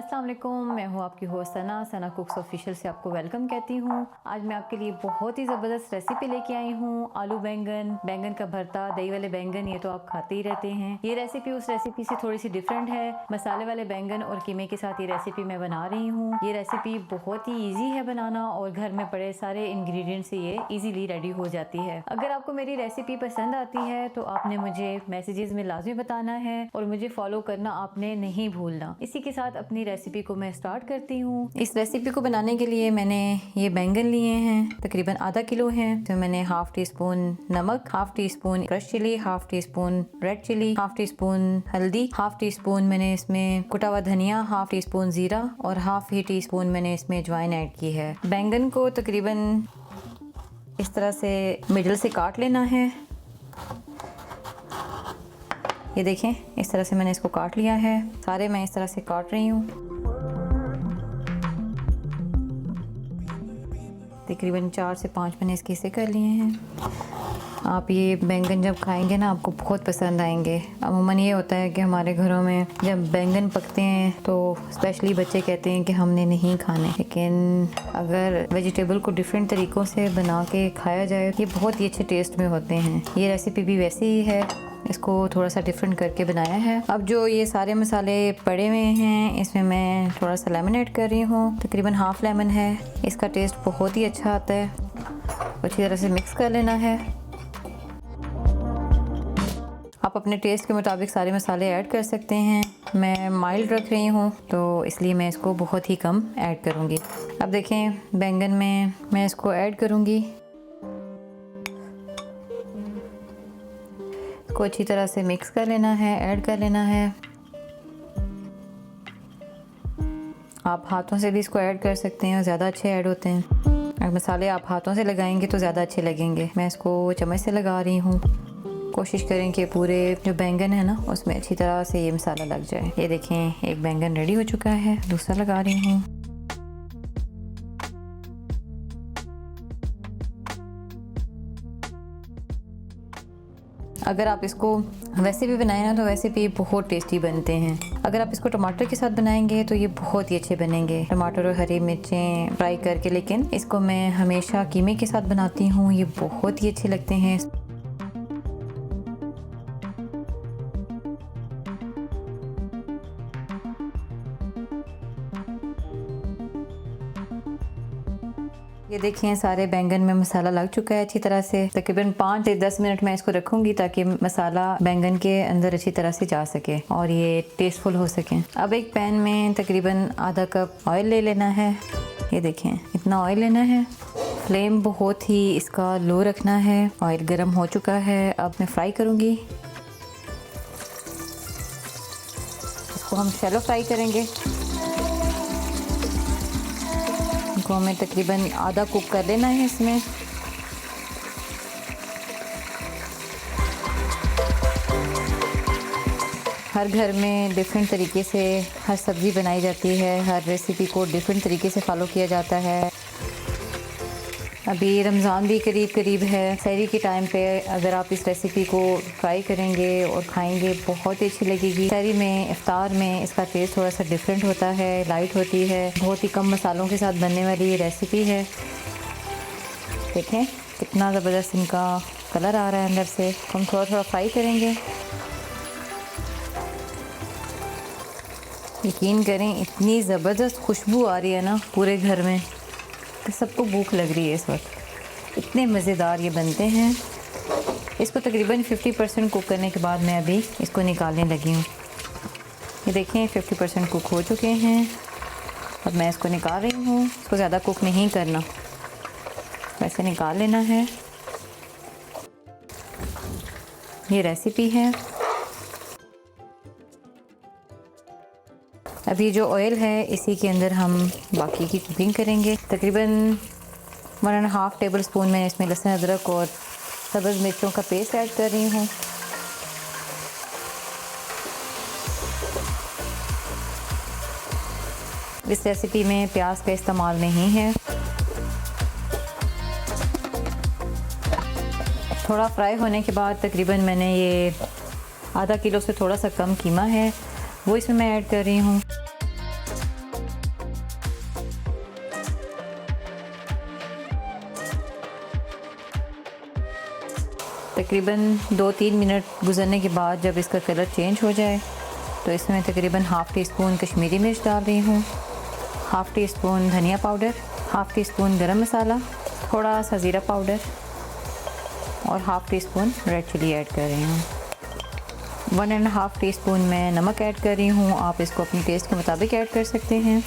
अस्सलाम वालेकुम, मैं हूँ आपकी होस्ट सना कुक्स ऑफिशियल से आपको वेलकम कहती हूँ। आज मैं आपके लिए बहुत ही ज़बरदस्त रेसिपी लेके आई हूँ। आलू बैंगन का भरता, दही वाले बैंगन, ये तो आप खाते ही रहते हैं। ये रेसिपी उस रेसिपी से थोड़ी सी डिफरेंट है। मसाले वाले बैंगन और कीमे के साथ ये रेसिपी मैं बना रही हूँ। ये रेसिपी बहुत ही ईजी है बनाना और घर में पड़े सारे इंग्रेडिएंट्स से ये ईजीली रेडी हो जाती है। अगर आपको मेरी रेसिपी पसंद आती है तो आपने मुझे मैसेजेस में लाजमी बताना है और मुझे फॉलो करना आपने नहीं भूलना। इसी के साथ अपनी रेसिपी को मैं स्टार्ट करती हूँ। इस रेसिपी को बनाने के लिए मैंने ये बैंगन लिए हैं, तकरीबन आधा किलो हैं। तो मैंने हाफ टी स्पून नमक, half teaspoon crush chilli, half teaspoon red chilli, half teaspoon हल्दी, हाफ टी स्पून मैंने इसमें कुटा हुआ धनिया, हाफ टी स्पून जीरा और हाफ ही टी स्पून मैंने इसमें अजवाइन ऐड की है। बैंगन को तकरीबन इस तरह से मिडिल से काट लेना है। ये देखें, इस तरह से मैंने इसको काट लिया है। सारे मैं इस तरह से काट रही हूँ। तकरीबन 4 से 5 मैंने इसके हिस्से कर लिए हैं। आप ये बैंगन जब खाएंगे ना, आपको बहुत पसंद आएंगे। अमूमन ये होता है कि हमारे घरों में जब बैंगन पकते हैं तो स्पेशली बच्चे कहते हैं कि हमने नहीं खाने, लेकिन अगर वेजिटेबल को डिफरेंट तरीक़ों से बना के खाया जाए, ये बहुत ही अच्छे टेस्ट में होते हैं। ये रेसिपी भी वैसे ही है, इसको थोड़ा सा डिफरेंट करके बनाया है। अब जो ये सारे मसाले पड़े हुए हैं, इसमें मैं थोड़ा सा लेमन ऐड कर रही हूँ। तकरीबन हाफ लेमन है। इसका टेस्ट बहुत ही अच्छा आता है। अच्छी तरह से मिक्स कर लेना है। आप अपने टेस्ट के मुताबिक सारे मसाले ऐड कर सकते हैं। मैं माइल्ड रख रही हूँ तो इसलिए मैं इसको बहुत ही कम ऐड करूँगी। अब देखें, बैंगन में मैं इसको ऐड करूँगी। को अच्छी तरह से मिक्स कर लेना है, ऐड कर लेना है। आप हाथों से भी इसको ऐड कर सकते हैं और ज़्यादा अच्छे ऐड होते हैं। अगर मसाले आप हाथों से लगाएंगे तो ज़्यादा अच्छे लगेंगे। मैं इसको चम्मच से लगा रही हूँ। कोशिश करें कि पूरे जो बैंगन है ना, उसमें अच्छी तरह से ये मसाला लग जाए। ये देखें, एक बैंगन रेडी हो चुका है, दूसरा लगा रही हूँ। अगर आप इसको वैसे भी बनाएं ना तो वैसे भी बहुत टेस्टी बनते हैं। अगर आप इसको टमाटर के साथ बनाएंगे तो ये बहुत ही अच्छे बनेंगे। टमाटर और हरी मिर्चें फ्राई करके, लेकिन इसको मैं हमेशा कीमे के साथ बनाती हूँ। ये बहुत ही अच्छे लगते हैं। ये देखें, सारे बैंगन में मसाला लग चुका है अच्छी तरह से। तकरीबन 5 से 10 मिनट मैं इसको रखूंगी ताकि मसाला बैंगन के अंदर अच्छी तरह से जा सके और ये टेस्टफुल हो सके। अब एक पैन में तकरीबन आधा कप ऑयल ले लेना है। ये देखें, इतना ऑयल लेना है। फ्लेम बहुत ही इसका लो रखना है। ऑयल गर्म हो चुका है। अब मैं फ्राई करूँगी। इसको हम शैलो फ्राई करेंगे। को हमें तकरीबन आधा कुक कर लेना है इसमें। हर घर में डिफरेंट तरीके से हर सब्ज़ी बनाई जाती है। हर रेसिपी को डिफरेंट तरीके से फॉलो किया जाता है। अभी रमज़ान भी करीब है। सहरी के टाइम पे अगर आप इस रेसिपी को ट्राई करेंगे और खाएंगे, बहुत ही अच्छी लगेगी। सहरी में, इफ्तार में इसका टेस्ट थोड़ा सा डिफरेंट होता है, लाइट होती है। बहुत ही कम मसालों के साथ बनने वाली ये रेसिपी है। देखें कितना ज़बरदस्त इनका कलर आ रहा है अंदर से। हम थोड़ा थोड़ा फ्राई करेंगे। यकीन करें, इतनी ज़बरदस्त खुशबू आ रही है ना पूरे घर में, सबको भूख लग रही है इस वक्त। इतने मज़ेदार ये बनते हैं। इसको तकरीबन 50% कुक करने के बाद मैं अभी इसको निकालने लगी हूँ। ये देखें, 50% कुक हो चुके हैं। अब मैं इसको निकाल रही हूँ। इसको ज़्यादा कुक नहीं करना, वैसे निकाल लेना है। ये रेसिपी है। अभी जो ऑयल है इसी के अंदर हम बाकी की कुकिंग करेंगे। तकरीबन 1.5 टेबल स्पून में इसमें लहसुन, अदरक और सब्ज़ मिर्चों का पेस्ट ऐड कर रही हूँ। इस रेसिपी में प्याज का इस्तेमाल नहीं है। थोड़ा फ्राई होने के बाद तकरीबन मैंने ये आधा किलो से थोड़ा सा कम कीमा है वो इसमें मैं ऐड कर रही हूँ। तकरीबन 2-3 मिनट गुजरने के बाद जब इसका कलर चेंज हो जाए तो इसमें तकरीबन हाफ़ टी स्पून कश्मीरी मिर्च डाल रही हूँ, हाफ़ टी स्पून धनिया powder, half teaspoon garam masala, थोड़ा सा ज़ीरा पाउडर और half teaspoon red chilli add कर रही हूँ। 1.5 टी स्पून मैं नमक ऐड कर रही हूँ, आप इसको अपने टेस्ट के मुताबिक ऐड कर सकते हैं।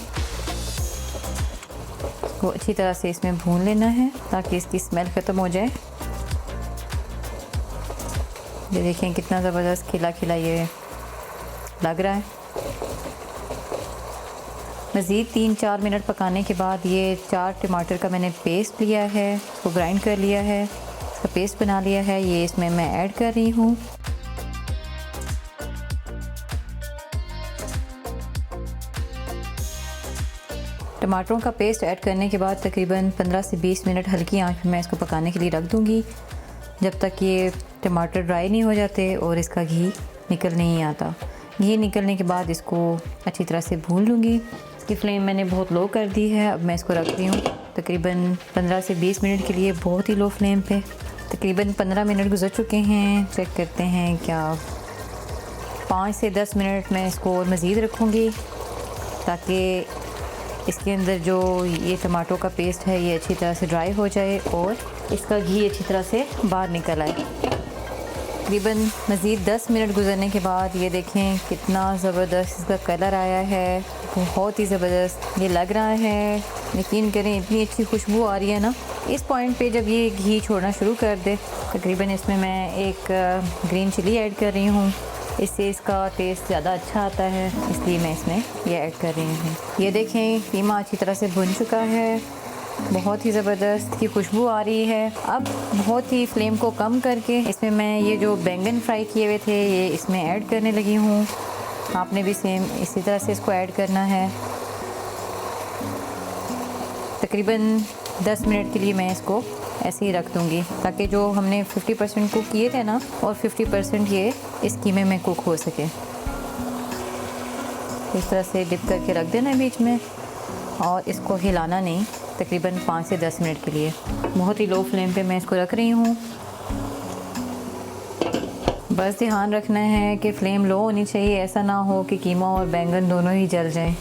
इसको अच्छी तरह से इसमें भून लेना है ताकि इसकी स्मेल ख़त्म हो जाए। ये देखें कितना ज़बरदस्त खिला खिला ये लग रहा है। मज़ीद 3-4 मिनट पकाने के बाद ये 4 टमाटर का मैंने पेस्ट लिया है, इसको ग्राइंड कर लिया है, इसका पेस्ट बना लिया है, ये इसमें मैं ऐड कर रही हूँ। टमाटरों का पेस्ट ऐड करने के बाद तकरीबन 15 से 20 मिनट हल्की आंच पे मैं इसको पकाने के लिए रख दूँगी, जब तक ये टमाटर ड्राई नहीं हो जाते और इसका घी निकल नहीं आता। घी निकलने के बाद इसको अच्छी तरह से भून लूँगी। इसकी फ्लेम मैंने बहुत लो कर दी है। अब मैं इसको रख रही हूँ तकरीबन 15 से 20 मिनट के लिए बहुत ही लो फ्लेम पे। तकरीबन 15 मिनट गुजर चुके हैं। चेक करते हैं क्या 5 से 10 मिनट मैं इसको और मज़ीद रखूँगी ताकि इसके अंदर जो ये टमाटो का पेस्ट है ये अच्छी तरह से ड्राई हो जाए और इसका घी अच्छी तरह से बाहर निकल आए। तकरीबन मज़ीद 10 मिनट गुजरने के बाद ये देखें कितना ज़बरदस्त इसका कलर आया है, बहुत ही ज़बरदस्त ये लग रहा है। यकीन करें इतनी अच्छी खुशबू आ रही है ना। इस पॉइंट पे जब ये घी छोड़ना शुरू कर दे तकरीबन इसमें मैं एक ग्रीन चिली ऐड कर रही हूँ, इससे इसका टेस्ट ज़्यादा अच्छा आता है, इसलिए मैं इसमें ये ऐड कर रही हूँ। ये देखें कीमा अच्छी तरह से भुन चुका है, बहुत ही ज़बरदस्त की खुशबू आ रही है। अब बहुत ही फ्लेम को कम करके इसमें मैं ये जो बैंगन फ्राई किए हुए थे ये इसमें ऐड करने लगी हूँ। आपने भी सेम इसी तरह से इसको ऐड करना है। तकरीबन 10 मिनट के लिए मैं इसको ऐसे ही रख दूँगी ताकि जो हमने 50% कुक किए थे ना और 50% ये इस कीमे में कुक हो सके। इस तरह से डिप करके रख देना है बीच में और इसको हिलाना नहीं तकरीबन 5 से 10 मिनट के लिए। बहुत ही लो फ्लेम पे मैं इसको रख रही हूँ। बस ध्यान रखना है कि फ्लेम लो होनी चाहिए, ऐसा ना हो कि कीमा और बैंगन दोनों ही जल जाएं।